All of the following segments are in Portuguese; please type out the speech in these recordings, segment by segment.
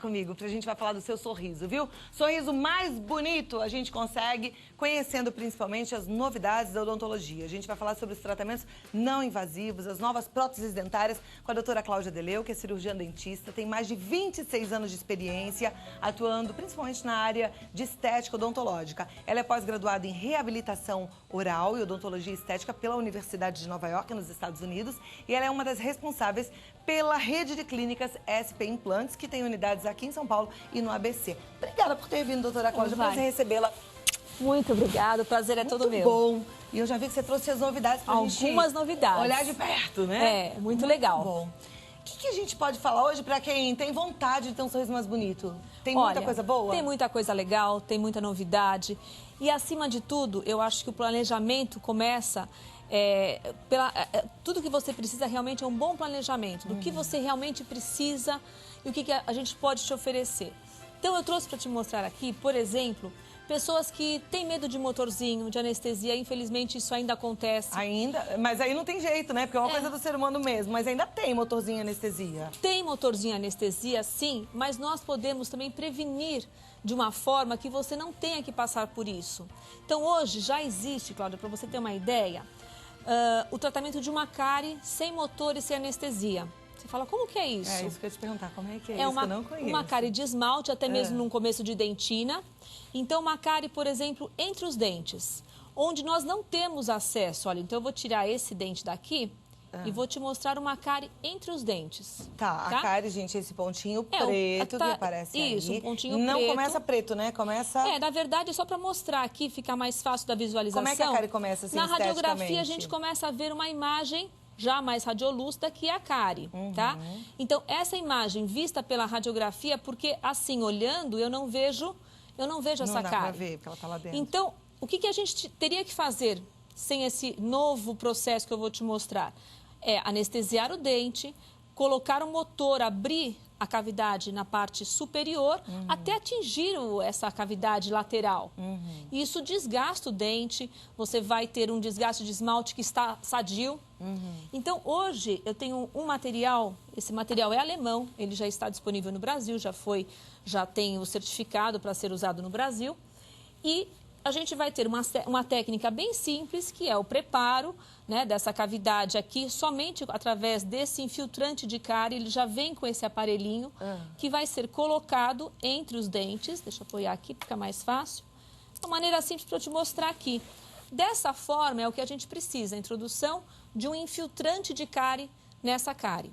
comigo, porque a gente vai falar do seu sorriso, viu? Sorriso mais bonito a gente consegue conhecendo principalmente as novidades da odontologia. A gente vai falar sobre os tratamentos não invasivos, as novas próteses dentárias com a doutora Cláudia Deleu, que é cirurgiã dentista, tem mais de 26 anos de experiência, atuando principalmente na área de estética odontológica. Ela é pós-graduada em reabilitação oral e odontologia estética pela Universidade de Nova York, nos Estados Unidos, e ela é uma das responsáveis pela rede de clínicas SP Implantes, que tem unidades aqui em São Paulo e no ABC. Obrigada por ter vindo, doutora Cláudia. Prazer recebê-la. Muito obrigada, o prazer é todo meu. Bom. E eu já vi que você trouxe as novidades pra gente novidades. Olhar de perto, né? É, muito legal. Bom. O que a gente pode falar hoje pra quem tem vontade de ter um sorriso mais bonito? Tem muita coisa boa? Tem muita coisa legal, tem muita novidade. E, acima de tudo, eu acho que o planejamento começa... tudo que você precisa realmente é um bom planejamento, do que você realmente precisa e o que a gente pode te oferecer. Então, eu trouxe para te mostrar aqui, por exemplo, pessoas que têm medo de motorzinho, de anestesia. Infelizmente, isso ainda acontece. Ainda? Mas aí não tem jeito, né? Porque é uma coisa do ser humano mesmo. Mas ainda tem motorzinho anestesia. Tem motorzinho anestesia, sim, mas nós podemos também prevenir de uma forma que você não tenha que passar por isso. Então, hoje já existe, Cláudia, para você ter uma ideia, o tratamento de uma cárie sem motor e sem anestesia. Você fala, como que é isso? É isso que eu ia te perguntar, como é que é isso? Uma, que eu não conheço. Uma cárie de esmalte, até mesmo num começo de dentina. Então, uma cárie, por exemplo, entre os dentes, onde nós não temos acesso. Olha, então eu vou tirar esse dente daqui e vou te mostrar uma cárie entre os dentes. Tá, a cárie, gente, esse pontinho preto que aparece aí. Isso, um pontinho não preto. Não começa preto, né? Começa... na verdade, é só para mostrar aqui, ficar mais fácil da visualização. Como é que a cárie começa, assim, na radiografia, a gente começa a ver uma imagem já mais radiolúcida, que é a cárie, tá? Então, essa imagem vista pela radiografia, porque assim, olhando, eu não vejo essa cárie. Não dá pra ver, porque ela tá lá dentro. Então, o que a gente teria que fazer sem esse novo processo que eu vou te mostrar? É anestesiar o dente, colocar o motor, abrir a cavidade na parte superior até atingir essa cavidade lateral. Isso desgasta o dente, você vai ter um desgaste de esmalte que está sadio. Então, hoje, eu tenho um material, esse material é alemão, ele já está disponível no Brasil, já tem o certificado para ser usado no Brasil. E a gente vai ter uma técnica bem simples, que é o preparo, né, dessa cavidade aqui, somente através desse infiltrante de cárie. Ele já vem com esse aparelhinho que vai ser colocado entre os dentes. Deixa eu apoiar aqui, fica mais fácil. Uma maneira simples para eu te mostrar aqui. Dessa forma, é o que a gente precisa, a introdução de um infiltrante de cárie nessa cárie.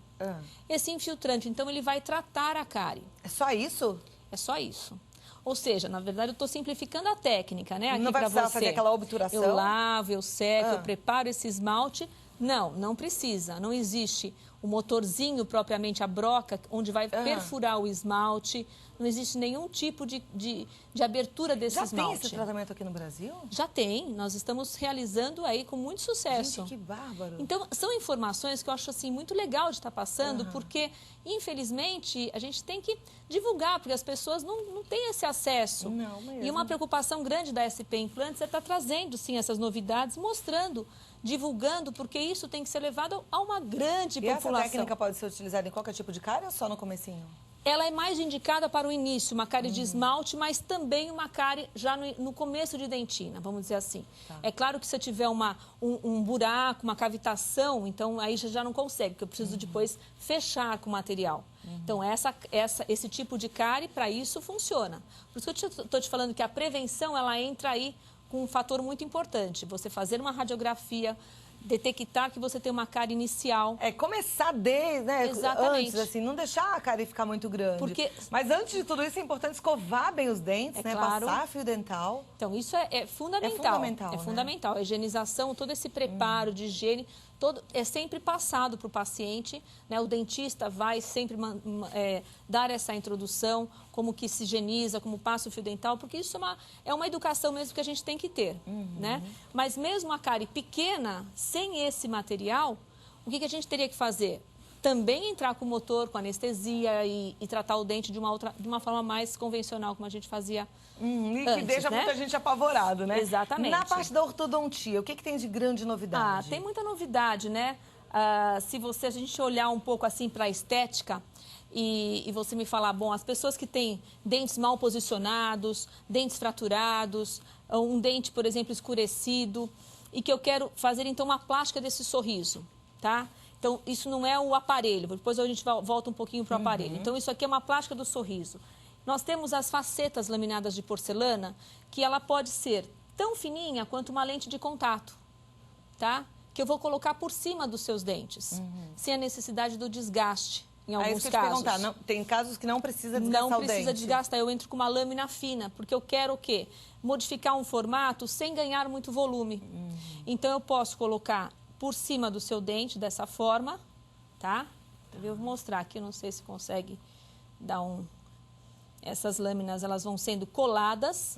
Esse infiltrante, então, ele vai tratar a cárie. É só isso? É só isso. Ou seja, na verdade, eu estou simplificando a técnica, né? Aqui não vai precisar você. fazer aquela obturação? Eu lavo, eu seco, eu preparo esse esmalte. Não precisa. Não existe o motorzinho propriamente, a broca, onde vai perfurar o esmalte. Não existe nenhum tipo de abertura desse esmalte. Já tem esse tratamento aqui no Brasil? Já tem. Nós estamos realizando aí com muito sucesso. Gente, que bárbaro. Então, são informações que eu acho assim muito legal de estar passando, porque, infelizmente, a gente tem que divulgar, porque as pessoas não têm esse acesso. Não mesmo. E uma preocupação grande da SP Implantes é estar trazendo, sim, essas novidades, mostrando, divulgando, porque isso tem que ser levado a uma grande população. E essa técnica pode ser utilizada em qualquer tipo de cárie ou só no comecinho? Ela é mais indicada para o início, uma cárie de esmalte, mas também uma cárie já no começo de dentina, vamos dizer assim. É claro que se eu tiver um buraco, uma cavitação, então aí já não consegue, porque eu preciso depois fechar com o material. Então, esse tipo de cárie, para isso, funciona. Por isso que eu estou te falando que a prevenção, ela entra aí com um fator muito importante. Você fazer uma radiografia, detectar que você tem uma cárie inicial. É começar desde, né? Exatamente. Antes, assim, não deixar a cárie ficar muito grande. Mas antes de tudo isso, é importante escovar bem os dentes, né? Claro. Passar fio dental. Então, isso é fundamental. É fundamental, É né? fundamental. A higienização, todo esse preparo de higiene, é sempre passado para o paciente, né? O dentista vai sempre dar essa introdução, como que se higieniza, como passa o fio dental, porque isso é uma educação mesmo que a gente tem que ter, né? Mas mesmo a cárie pequena, sem esse material, o que a gente teria que fazer? Também entrar com o motor, com anestesia e tratar o dente de uma forma mais convencional, como a gente fazia antes, que deixa muita gente apavorado, né? Exatamente. Na parte da ortodontia, o que tem de grande novidade? Tem muita novidade, né? Se a gente olhar um pouco assim para a estética, e você me falar, bom, as pessoas que têm dentes mal posicionados, dentes fraturados, um dente, por exemplo, escurecido, e que eu quero fazer, então, uma plástica desse sorriso, tá? Então, isso não é o aparelho, depois a gente volta um pouquinho para o aparelho. Então, isso aqui é uma plástica do sorriso. Nós temos as facetas laminadas de porcelana, que ela pode ser tão fininha quanto uma lente de contato, tá? Que eu vou colocar por cima dos seus dentes, sem a necessidade do desgaste, em alguns casos. Não, tem casos que não precisa desgastar o dente. Não precisa desgastar, eu entro com uma lâmina fina, porque eu quero o quê? Modificar um formato sem ganhar muito volume. Então, eu posso colocar por cima do seu dente, dessa forma, tá? Eu vou mostrar aqui, não sei se consegue dar um... Essas lâminas, elas vão sendo coladas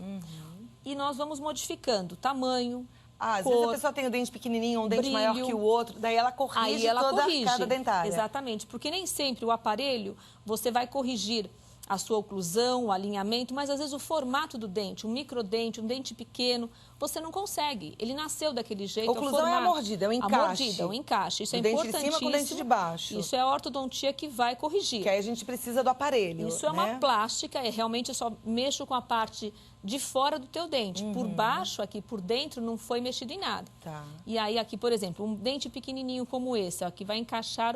e nós vamos modificando tamanho, às cor, vezes a pessoa tem o dente pequenininho ou um dente maior que o outro, daí ela corrige toda a arcada dentária. Exatamente, porque nem sempre o aparelho você vai corrigir a sua oclusão, o alinhamento, mas às vezes o formato do dente, um microdente, um dente pequeno, você não consegue. Ele nasceu daquele jeito. A oclusão é a mordida, é o encaixe. A mordida, o encaixe. Isso é importantíssimo. Dente de cima com o dente de baixo. Isso é a ortodontia que vai corrigir. Que aí a gente precisa do aparelho. Isso é uma plástica, realmente eu só mexo com a parte de fora do teu dente. Por baixo, aqui por dentro, não foi mexido em nada. Tá. E aí aqui, por exemplo, um dente pequenininho como esse, ó, que vai encaixar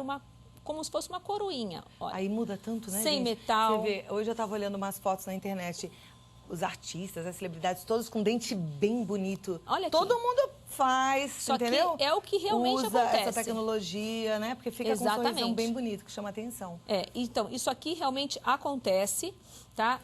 como se fosse uma coroinha. Olha. Aí muda tanto, né, Sem gente? metal. Você vê, hoje eu estava olhando umas fotos na internet, os artistas, as celebridades, todos com dente bem bonito. Olha aqui. Todo mundo faz, Só entendeu? que é o que realmente usa acontece. essa tecnologia, né? Porque fica com um sorrisão bem bonito, que chama atenção. Então, isso aqui realmente acontece, tá?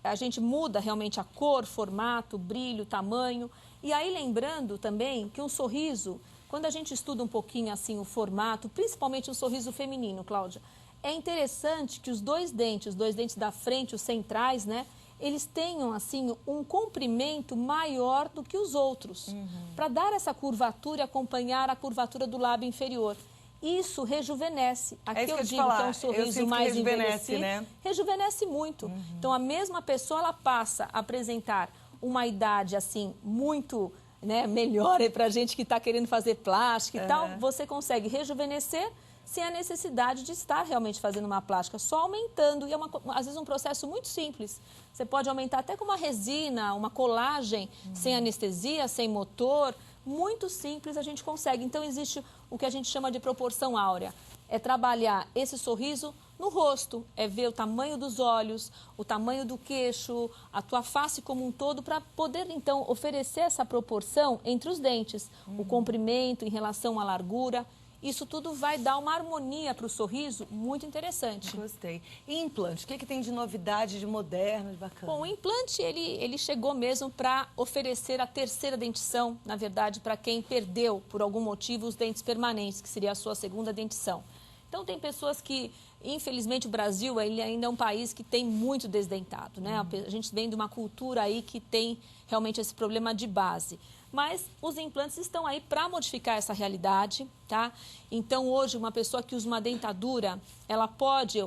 A gente muda realmente a cor, formato, brilho, tamanho. E aí, lembrando também que um sorriso... Quando a gente estuda um pouquinho assim o formato, principalmente o sorriso feminino, Cláudia, é interessante que os dois dentes da frente, os centrais, né, eles tenham assim um comprimento maior do que os outros, para dar essa curvatura e acompanhar a curvatura do lábio inferior. Isso rejuvenesce. Aqui eu digo que é um sorriso mais envelhecido, né? Rejuvenesce muito. Então, a mesma pessoa, ela passa a apresentar uma idade assim muito... Né, melhor para a gente que está querendo fazer plástica e tal, você consegue rejuvenescer sem a necessidade de estar realmente fazendo uma plástica, só aumentando. E é às vezes um processo muito simples. Você pode aumentar até com uma resina, uma colagem, sem anestesia, sem motor. Muito simples a gente consegue. Então, existe o que a gente chama de proporção áurea. É trabalhar esse sorriso no rosto, é ver o tamanho dos olhos, o tamanho do queixo, a tua face como um todo, para poder, então, oferecer essa proporção entre os dentes, o comprimento em relação à largura. Isso tudo vai dar uma harmonia para o sorriso muito interessante. Gostei. E implante? O que tem de novidade, de moderno, de bacana? Bom, o implante, ele chegou mesmo para oferecer a terceira dentição, na verdade, para quem perdeu, por algum motivo, os dentes permanentes, que seria a sua segunda dentição. Então, tem pessoas que, infelizmente, o Brasil ele ainda é um país que tem muito desdentado, né? A gente vem de uma cultura aí que tem realmente esse problema de base. Mas os implantes estão aí para modificar essa realidade, tá? Então, hoje, uma pessoa que usa uma dentadura, ela pode...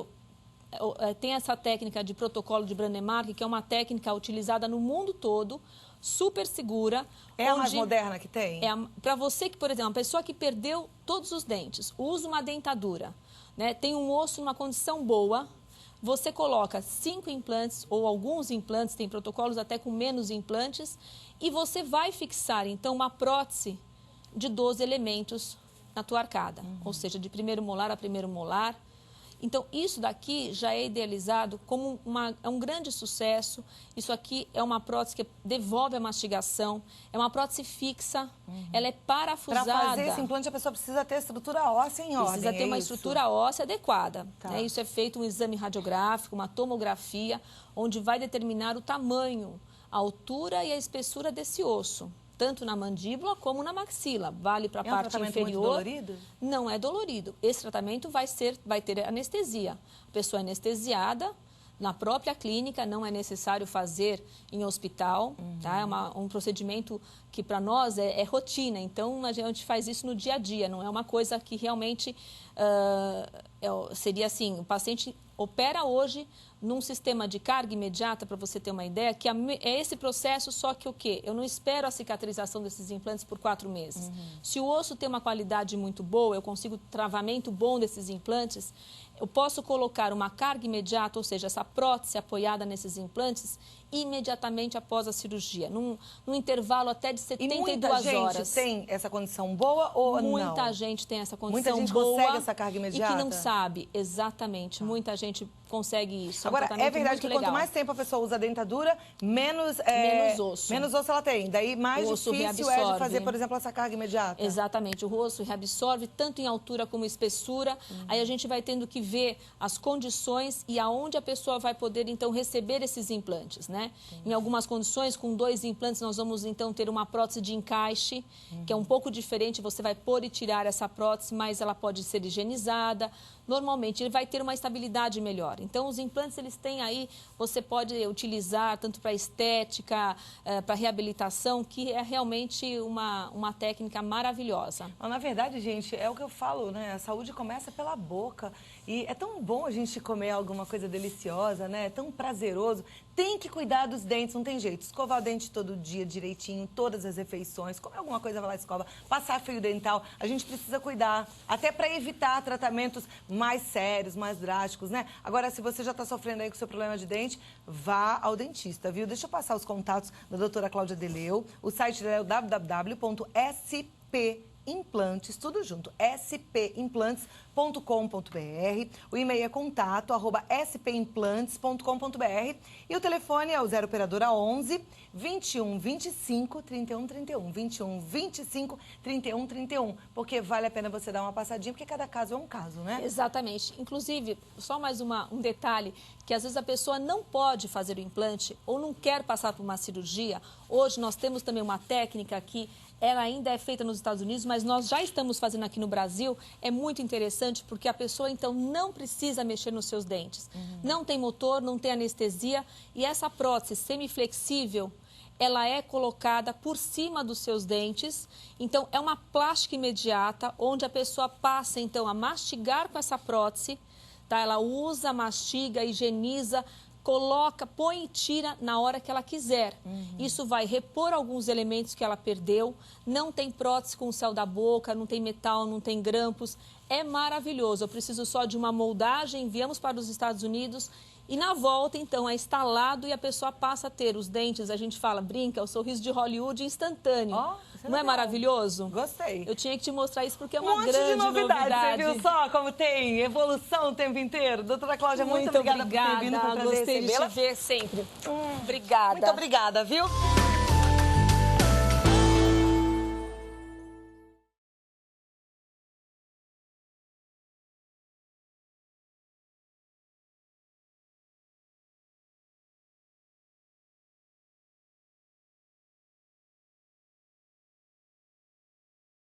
Tem essa técnica de protocolo de Brånemark, que é uma técnica utilizada no mundo todo, super segura. É a mais moderna que tem? Para você que, por exemplo, uma pessoa que perdeu todos os dentes, usa uma dentadura, né, tem um osso numa condição boa, você coloca 5 implantes ou alguns implantes, tem protocolos até com menos implantes, e você vai fixar, então, uma prótese de 12 elementos na tua arcada, ou seja, de primeiro molar a primeiro molar. Então, isso daqui já é idealizado como é um grande sucesso. Isso aqui é uma prótese que devolve a mastigação, é uma prótese fixa, ela é parafusada. Para fazer esse implante, a pessoa precisa ter estrutura óssea em ordem. Precisa ter uma estrutura óssea adequada. Tá. Né? Isso é feito um exame radiográfico, uma tomografia, onde vai determinar o tamanho, a altura e a espessura desse osso. Tanto na mandíbula como na maxila. Vale para a parte inferior. É um tratamento muito dolorido? Não é dolorido. Esse tratamento vai ter anestesia. A pessoa é anestesiada na própria clínica, não é necessário fazer em hospital. Tá? É um procedimento que para nós é rotina. Então, a gente faz isso no dia a dia. Não é uma coisa que realmente seria assim, o paciente opera hoje num sistema de carga imediata, para você ter uma ideia, que é esse processo, só que o quê? Eu não espero a cicatrização desses implantes por 4 meses. Se o osso tem uma qualidade muito boa, eu consigo travamento bom desses implantes, eu posso colocar uma carga imediata, ou seja, essa prótese apoiada nesses implantes, imediatamente após a cirurgia, num intervalo até de 72 horas. E muita gente tem essa condição boa ou não? Muita gente tem essa condição boa. Muita gente boa consegue essa carga imediata? E que não sabe, exatamente. Muita gente consegue isso. Agora, é verdade que quanto mais tempo a pessoa usa a dentadura, menos osso. Menos osso ela tem. Daí mais difícil é de fazer, por exemplo, essa carga imediata. Exatamente. O osso reabsorve tanto em altura como espessura. Aí a gente vai tendo que ver as condições e aonde a pessoa vai poder, então, receber esses implantes, né? Em algumas condições, com 2 implantes, nós vamos, então, ter uma prótese de encaixe, que é um pouco diferente. Você vai pôr e tirar essa prótese, mas ela pode ser higienizada. Normalmente, ele vai ter uma estabilidade melhor. Então, os implantes, eles têm aí, você pode utilizar tanto para estética, para reabilitação, que é realmente uma técnica maravilhosa. Na verdade, gente, é o que eu falo, né? A saúde começa pela boca. E é tão bom a gente comer alguma coisa deliciosa, né? É tão prazeroso. Tem que cuidar dos dentes, não tem jeito. Escovar o dente todo dia direitinho, todas as refeições. Comer alguma coisa, vai lá e escova. Passar fio dental, a gente precisa cuidar. Até para evitar tratamentos mais sérios, mais drásticos, né? Agora, se você já está sofrendo aí com o seu problema de dente, vá ao dentista, viu? Deixa eu passar os contatos da doutora Cláudia Deleu. O site dela é o www.spimplantes, tudo junto, spimplantes.com.br. O e-mail é contato@spimplantes.com.br e o telefone é o 0 operadora 11 21 25 31 31. 21 25 31 31. Porque vale a pena você dar uma passadinha, porque cada caso é um caso, né? Exatamente. Inclusive, só mais um detalhe, que às vezes a pessoa não pode fazer o implante ou não quer passar por uma cirurgia. Hoje nós temos também uma técnica que ela ainda é feita nos Estados Unidos, mas nós já estamos fazendo aqui no Brasil. É muito interessante porque a pessoa, então, não precisa mexer nos seus dentes. Não tem motor, não tem anestesia. E essa prótese semiflexível, ela é colocada por cima dos seus dentes. Então, é uma plástica imediata, onde a pessoa passa, então, a mastigar com essa prótese. Tá? Ela usa, mastiga, higieniza, coloca, põe e tira na hora que ela quiser. Isso vai repor alguns elementos que ela perdeu. Não tem prótese com o céu da boca, não tem metal, não tem grampos. É maravilhoso. Eu preciso só de uma moldagem, enviamos para os Estados Unidos e na volta, então, é instalado e a pessoa passa a ter os dentes, a gente fala, brinca, o sorriso de Hollywood instantâneo. Não é maravilhoso? Gostei. Eu tinha que te mostrar isso porque é uma grande novidade. Você viu só como tem evolução o tempo inteiro? Doutora Cláudia, muito obrigada por ter vindo, foi um prazer recebê-la. Gostei de te ver sempre. Obrigada. Muito obrigada, viu?